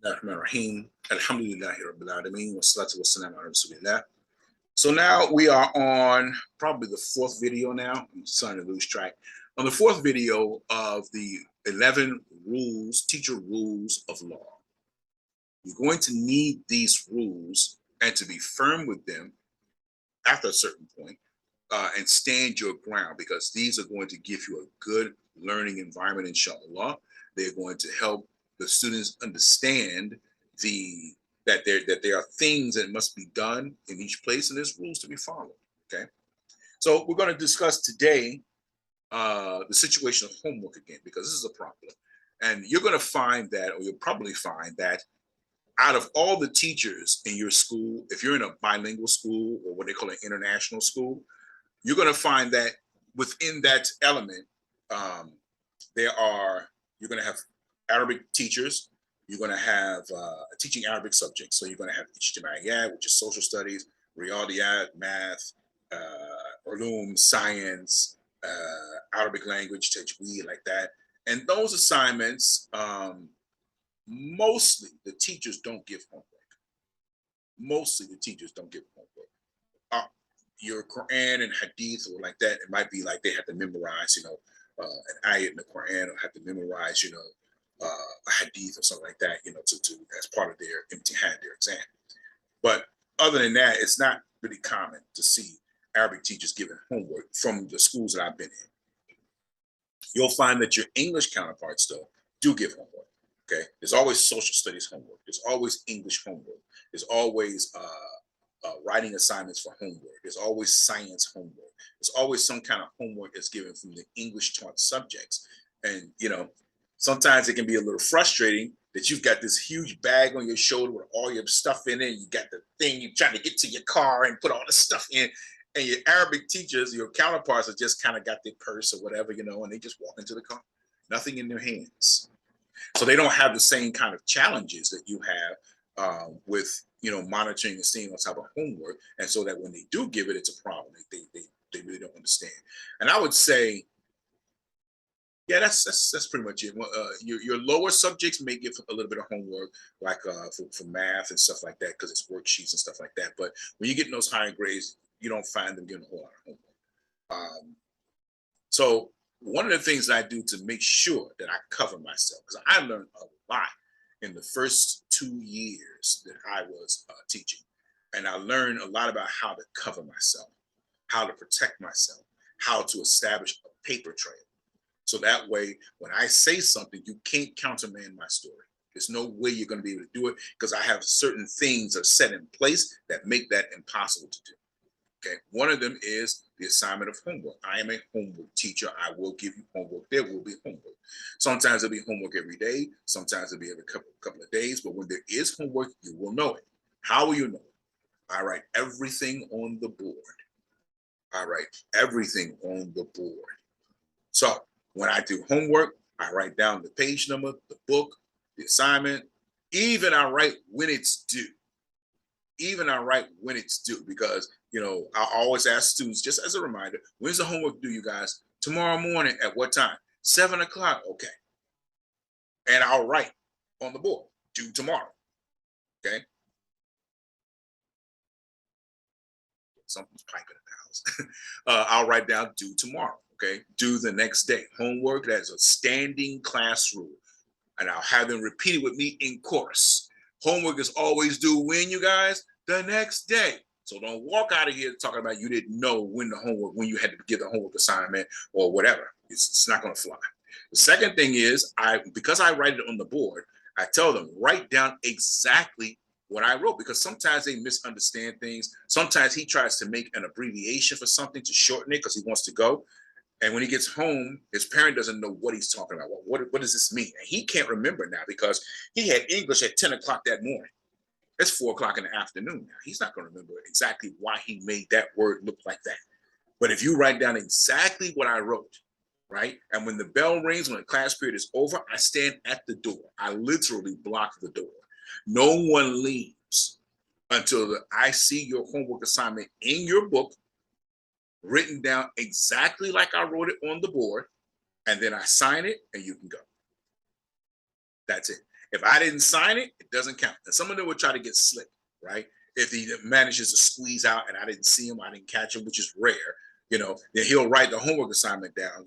Rahim. Alhamdulillahi Rabbil Alameen. Wassalatu wassalamu ala Rasulillah. So now we are on probably the fourth video now. I'm starting to lose track. On the fourth video of the 11 rules, teacher rules of law. You're going to need these rules and to be firm with them after a certain point and stand your ground, because these are going to give you a good learning environment, inshallah. They're going to help the students understand that there are things that must be done in each place, and there's rules to be followed. Okay, so we're going to discuss today the situation of homework again, because this is a problem, and you're going to find that, or you'll probably find that out of all the teachers in your school, if you're in a bilingual school or what they call an international school, you're going to find that within that element, you're going to have Arabic teachers. You're going to have teaching Arabic subjects. So you're going to have Ijtimaiyat, which is social studies, Riyadiyat, math, ulum, science, Arabic language, tajweed, like that. And those assignments, mostly the teachers don't give homework. Mostly the teachers don't give homework. Your Quran and Hadith or like that, it might be like they have to memorize, an ayat in the Quran, or have to memorize, a Hadith or something like that, to as part of their imtihan, their exam. But other than that, it's not really common to see Arabic teachers giving homework from the schools that I've been in. You'll find that your English counterparts, though, do give homework. Okay, there's always social studies homework. There's always English homework. There's always writing assignments for homework. There's always science homework. There's always some kind of homework that's given from the English taught subjects. And, sometimes it can be a little frustrating that you've got this huge bag on your shoulder with all your stuff in it. And you got the thing you're trying to get to your car and put all the stuff in. And your Arabic teachers, your counterparts, have just kind of got their purse or whatever, and they just walk into the car, nothing in their hands. So they don't have the same kind of challenges that you have with, monitoring and seeing what type of homework. And so that when they do give it, it's a problem. They really don't understand. And I would say, yeah, that's pretty much it. Your lower subjects may give a little bit of homework, like for math and stuff like that, because it's worksheets and stuff like that. But when you get in those higher grades, you don't find them giving a whole lot of homework. So one of the things I do to make sure that I cover myself, because I learned a lot in the first 2 years that I was teaching. And I learned a lot about how to cover myself, how to protect myself, how to establish a paper trail. So that way, when I say something, you can't countermand my story. There's no way you're going to be able to do it, because I have certain things that are set in place that make that impossible to do. Okay, one of them is the assignment of homework. I am a homework teacher. I will give you homework. There will be homework. Sometimes there'll be homework every day. Sometimes it'll be every couple of days. But when there is homework, you will know it. How will you know it? I write everything on the board. I write everything on the board. So when I do homework, I write down the page number, the book, the assignment. Even I write when it's due. Even I write when it's due, because I always ask students, just as a reminder, when's the homework due, you guys? Tomorrow morning at what time? 7 o'clock. Okay. And I'll write on the board, due tomorrow. Okay. Something's piping in the house. I'll write down due tomorrow. Okay. Due the next day. Homework, that's a standing class rule. And I'll have them repeat it with me in chorus. Homework is always due when, you guys? The next day. So don't walk out of here talking about you didn't know when you had to give the homework assignment or whatever. It's not going to fly. The second thing is, because I write it on the board, I tell them, write down exactly what I wrote, because sometimes they misunderstand things. Sometimes he tries to make an abbreviation for something to shorten it because he wants to go. And when he gets home, his parent doesn't know what he's talking about. What does this mean? And he can't remember now, because he had English at 10 o'clock that morning. It's 4 o'clock in the afternoon now. He's not going to remember exactly why he made that word look like that. But if you write down exactly what I wrote, right? And when the bell rings, when the class period is over, I stand at the door. I literally block the door. No one leaves until I see your homework assignment in your book, written down exactly like I wrote it on the board, and then I sign it and you can go. That's it. If I didn't sign it, it doesn't count. And some of them would try to get slick, right? If he manages to squeeze out and I didn't see him, I didn't catch him, which is rare, then he'll write the homework assignment down,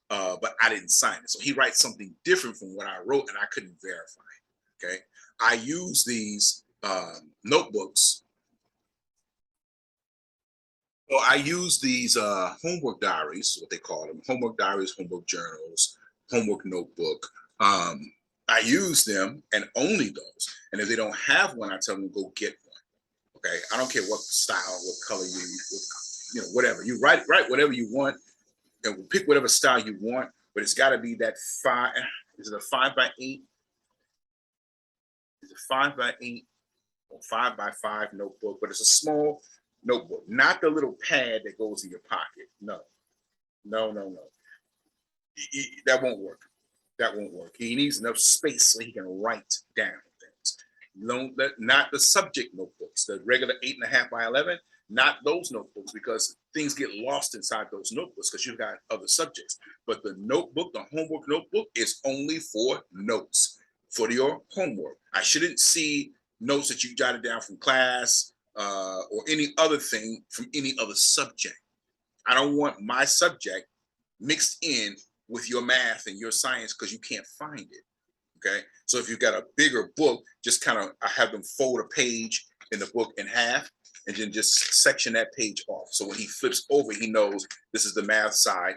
but I didn't sign it. So he writes something different from what I wrote and I couldn't verify. Okay. I use these notebooks. Well, I use these homework diaries, what they call them, homework diaries, homework journals, homework notebook. I use them and only those. And if they don't have one, I tell them to go get one. Okay. I don't care what style, what color whatever. You write whatever you want and we'll pick whatever style you want, but it's got to be that 5. Is it a 5x8? Is it 5x8 or 5x5 notebook? But it's a small notebook, not the little pad that goes in your pocket. No. That won't work. That won't work. He needs enough space so he can write down things. Not the subject notebooks, the regular 8.5x11, not those notebooks, because things get lost inside those notebooks because you've got other subjects. But the notebook, the homework notebook, is only for notes, for your homework. I shouldn't see notes that you jotted down from class or any other thing from any other subject. I don't want my subject mixed in with your math and your science because you can't find it. Okay. So if you've got a bigger book, just kind of, I have them fold a page in the book in half and then just section that page off. So when he flips over, he knows this is the math side.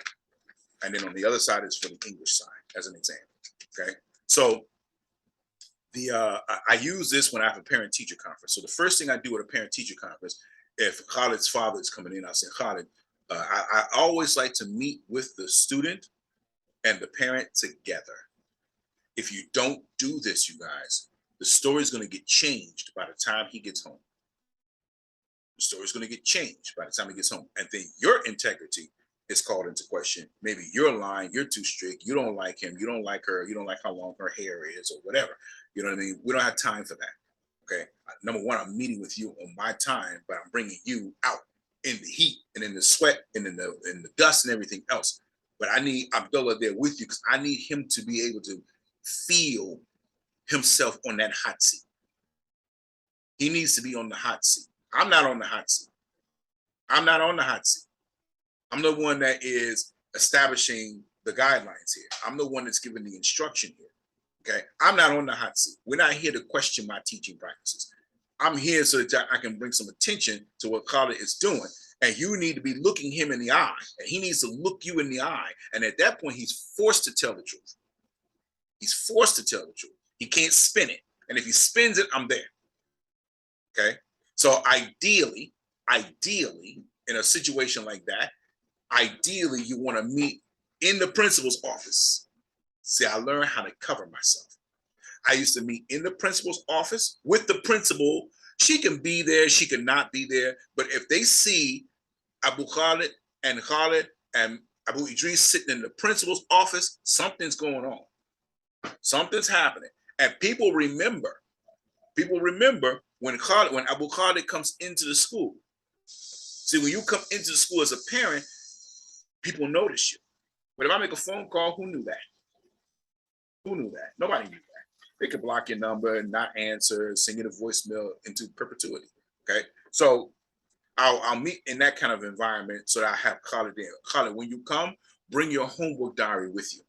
And then on the other side is for the English side as an example. Okay. So I use this when I have a parent-teacher conference. So the first thing I do at a parent-teacher conference, if Khalid's father is coming in, I say, Khalid, I always like to meet with the student and the parent together. If you don't do this, you guys, the story is going to get changed by the time he gets home. The story is going to get changed by the time he gets home. And then your integrity is called into question. Maybe you're lying, you're too strict, you don't like him, you don't like her, you don't like how long her hair is or whatever. You know what I mean? We don't have time for that. Okay. Number one, I'm meeting with you on my time, but I'm bringing you out in the heat and in the sweat and in the dust and everything else. But I need Abdullah there with you because I need him to be able to feel himself on that hot seat. He needs to be on the hot seat. I'm not on the hot seat. I'm not on the hot seat. I'm the one that is establishing the guidelines here. I'm the one that's giving the instruction here. Okay. I'm not on the hot seat. We're not here to question my teaching practices. I'm here so that I can bring some attention to what Khalid is doing. And you need to be looking him in the eye. And he needs to look you in the eye. And at that point, he's forced to tell the truth. He's forced to tell the truth. He can't spin it. And if he spins it, I'm there. Okay. So ideally, in a situation like that, ideally, you want to meet in the principal's office. See, I learned how to cover myself. I used to meet in the principal's office with the principal. She can be there, she can not be there. But if they see Abu Khalid and Abu Idris sitting in the principal's office, something's going on. Something's happening. And people remember when Abu Khalid comes into the school. See, when you come into the school as a parent, people notice you. But if I make a phone call, who knew that? Who knew that? Nobody knew that. They could block your number and not answer, send you the voicemail into perpetuity. Okay. So I'll meet in that kind of environment so that I have Khalid there. Khalid, when you come, bring your homework diary with you.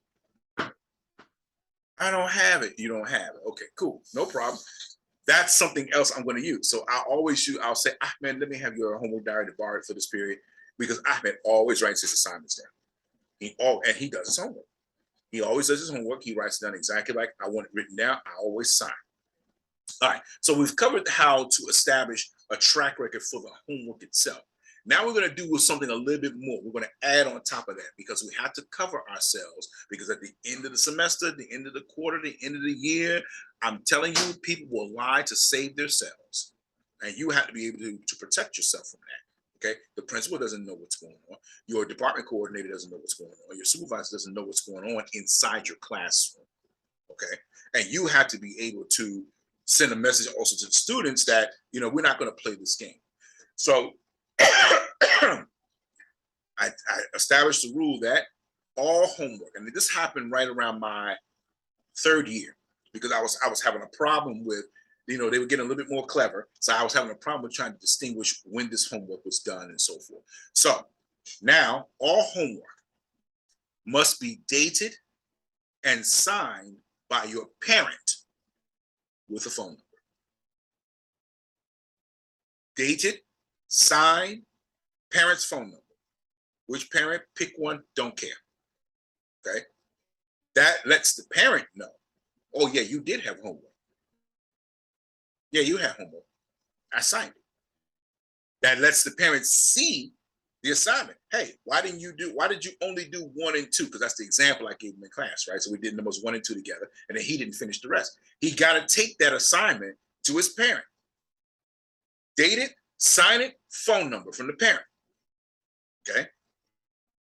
I don't have it. You don't have it. Okay, cool. No problem. That's something else I'm going to use. So I'll say, Ahmed, let me have your homework diary to borrow it for this period, because Ahmed always writes his assignments down. And he does his homework. He always does his homework. He writes it down exactly like I want it written down. I always sign. All right. So we've covered how to establish a track record for the homework itself. Now we're going to do something a little bit more. We're going to add on top of that, because we have to cover ourselves, because at the end of the semester, the end of the quarter, the end of the year, I'm telling you, people will lie to save themselves. And you have to be able to protect yourself from that. Okay, the principal doesn't know what's going on. Your department coordinator doesn't know what's going on. Your supervisor doesn't know what's going on inside your classroom. Okay, and you have to be able to send a message also to the students that, we're not going to play this game. So I established the rule that all homework, and this happened right around my third year, because I was having a problem with, they were getting a little bit more clever. So I was having a problem with trying to distinguish when this homework was done and so forth. So now all homework must be dated and signed by your parent with a phone number. Dated, signed, parent's phone number. Which parent? Pick one, don't care. Okay? That lets the parent know, oh yeah, you did have homework. Yeah, you had homework. I signed it. That lets the parents see the assignment. Hey, why did you only do 1 and 2? Because that's the example I gave him in class, right? So we did numbers 1 and 2 together, and then he didn't finish the rest. He got to take that assignment to his parent. Date it, sign it, phone number from the parent. Okay?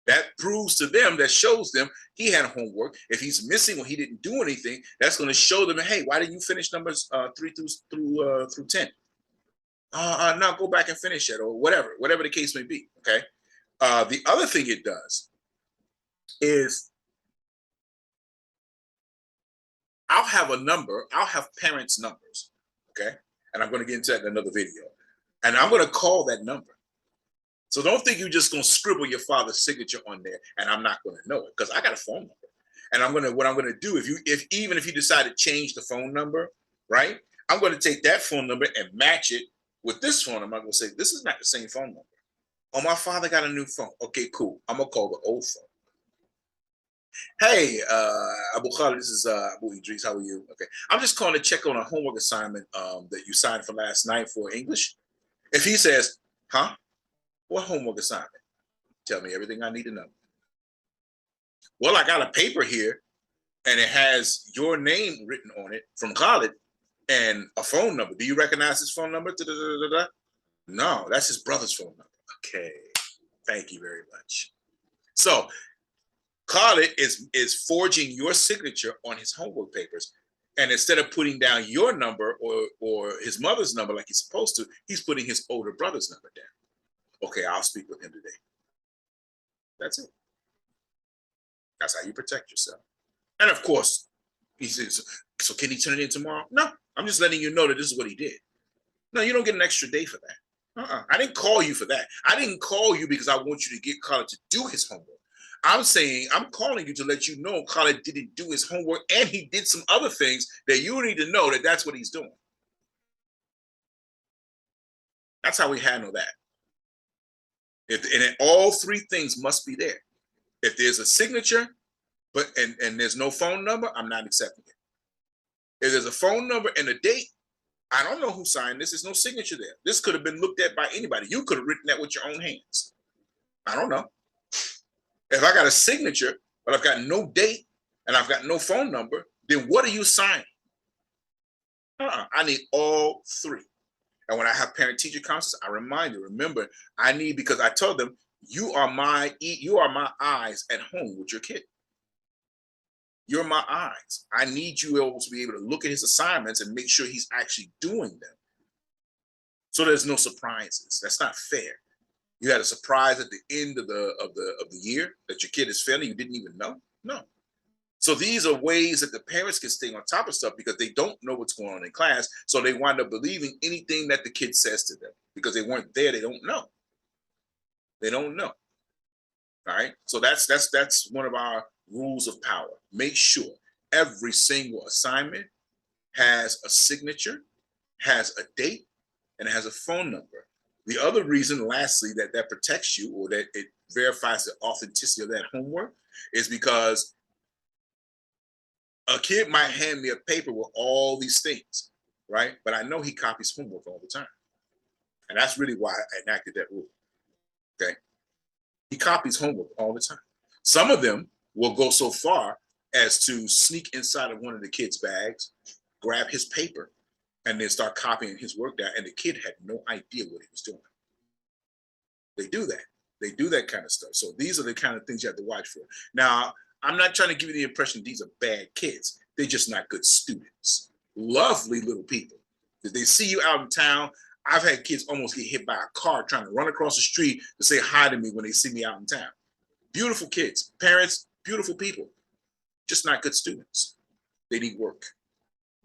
That proves to them, that shows them he had homework. If he's missing or he didn't do anything, that's going to show them, hey, why didn't you finish numbers 3 through 10? Now go back and finish it, or whatever the case may be. Okay. The other thing it does is I'll have parents' numbers. Okay. And I'm going to get into that in another video. And I'm going to call that number. So don't think you're just going to scribble your father's signature on there and I'm not going to know it, because I got a phone number. And what I'm going to do, even if you decide to change the phone number, right? I'm going to take that phone number and match it with this phone. I'm going to say, this is not the same phone number. Oh, my father got a new phone. Okay, cool. I'm going to call the old phone. Hey, Abu Khalid, this is Abu Idris. How are you? Okay. I'm just calling to check on a homework assignment that you signed for last night for English. If he says, huh? What homework assignment? Tell me everything I need to know. Well, I got a paper here and it has your name written on it from Khalid and a phone number. Do you recognize his phone number? Da-da-da-da-da. No, that's his brother's phone number. Okay, thank you very much. So Khalid is forging your signature on his homework papers. And instead of putting down your number or his mother's number like he's supposed to, he's putting his older brother's number down. Okay, I'll speak with him today. That's it. That's how you protect yourself. And of course, he says, so can he turn it in tomorrow? No, I'm just letting you know that this is what he did. No, you don't get an extra day for that. I didn't call you for that. I didn't call you because I want you to get Khalid to do his homework. I'm calling you to let you know Khalid didn't do his homework and he did some other things that you need to know that that's what he's doing. That's how we handle that. And all three things must be there. If there's a signature, and there's no phone number, I'm not accepting it. If there's a phone number and a date, I don't know who signed this. There's no signature there. This could have been looked at by anybody. You could have written that with your own hands. I don't know. If I got a signature, but I've got no date and I've got no phone number, then what are you signing? I need all three. And when I have parent-teacher conferences, I remind them, remember, because I told them, you are my eyes at home with your kid. You're my eyes. I need you to be able to look at his assignments and make sure he's actually doing them. So there's no surprises. That's not fair. You had a surprise at the end of the year that your kid is failing, you didn't even know? No. So these are ways that the parents can stay on top of stuff because they don't know what's going on in class. So they wind up believing anything that the kid says to them because they weren't there. They don't know. They don't know. All right. So that's one of our rules of power. Make sure every single assignment has a signature, has a date, and has a phone number. The other reason, lastly, that protects you or that it verifies the authenticity of that homework is because a kid might hand me a paper with all these things, right? But I know he copies homework all the time. And that's really why I enacted that rule, okay? He copies homework all the time. Some of them will go so far as to sneak inside of one of the kids' bags, grab his paper, and then start copying his work down. And the kid had no idea what he was doing. They do that. They do that kind of stuff. So these are the kind of things you have to watch for. Now, I'm not trying to give you the impression these are bad kids. They're just not good students. Lovely little people. If they see you out in town, I've had kids almost get hit by a car trying to run across the street to say hi to me when they see me out in town. Beautiful kids, parents, beautiful people, just not good students. They need work.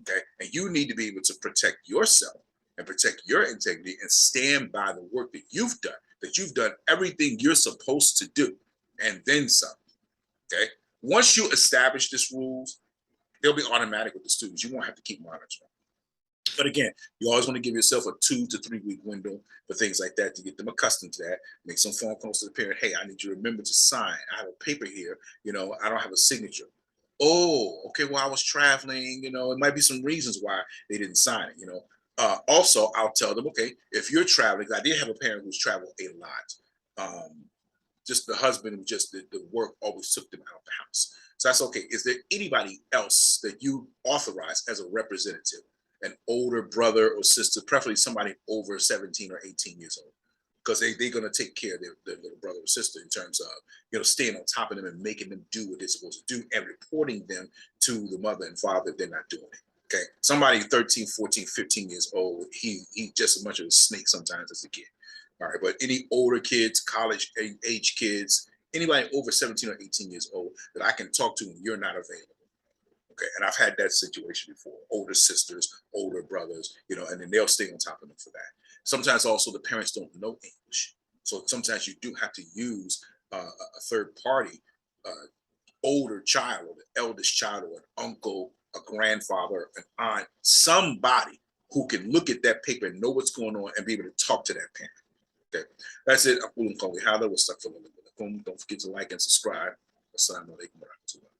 Okay. And you need to be able to protect yourself and protect your integrity and stand by the work that you've done everything you're supposed to do, and then some. Okay. Once you establish these rules, they'll be automatic with the students. You won't have to keep monitoring. But again, you always want to give yourself a 2 to 3 week window for things like that to get them accustomed to that. Make some phone calls to the parent. Hey, I need you to remember to sign. I have a paper here. I don't have a signature. Oh, okay. Well, I was traveling. It might be some reasons why they didn't sign it. Also, I'll tell them, okay, if you're traveling, I did have a parent who's traveled a lot. Just the husband and just the work always took them out of the house. So that's okay. Is there anybody else that you authorize as a representative? An older brother or sister, preferably somebody over 17 or 18 years old, because they're going to take care of their little brother or sister in terms of, staying on top of them and making them do what they're supposed to do and reporting them to the mother and father if they're not doing it. Okay. Somebody 13, 14, 15 years old, he just as much of a snake sometimes as a kid. All right. But any older kids, college age kids, anybody over 17 or 18 years old that I can talk to when you're not available. Okay, and I've had that situation before. Older sisters, older brothers, and then they'll stay on top of them for that. Sometimes also the parents don't know English, so sometimes you do have to use a third party, older child, or the eldest child, or an uncle, a grandfather, an aunt, somebody who can look at that paper and know what's going on and be able to talk to that parent. Okay, that's it. Don't forget to like and subscribe. Assalamu alaikum warahmatullahi.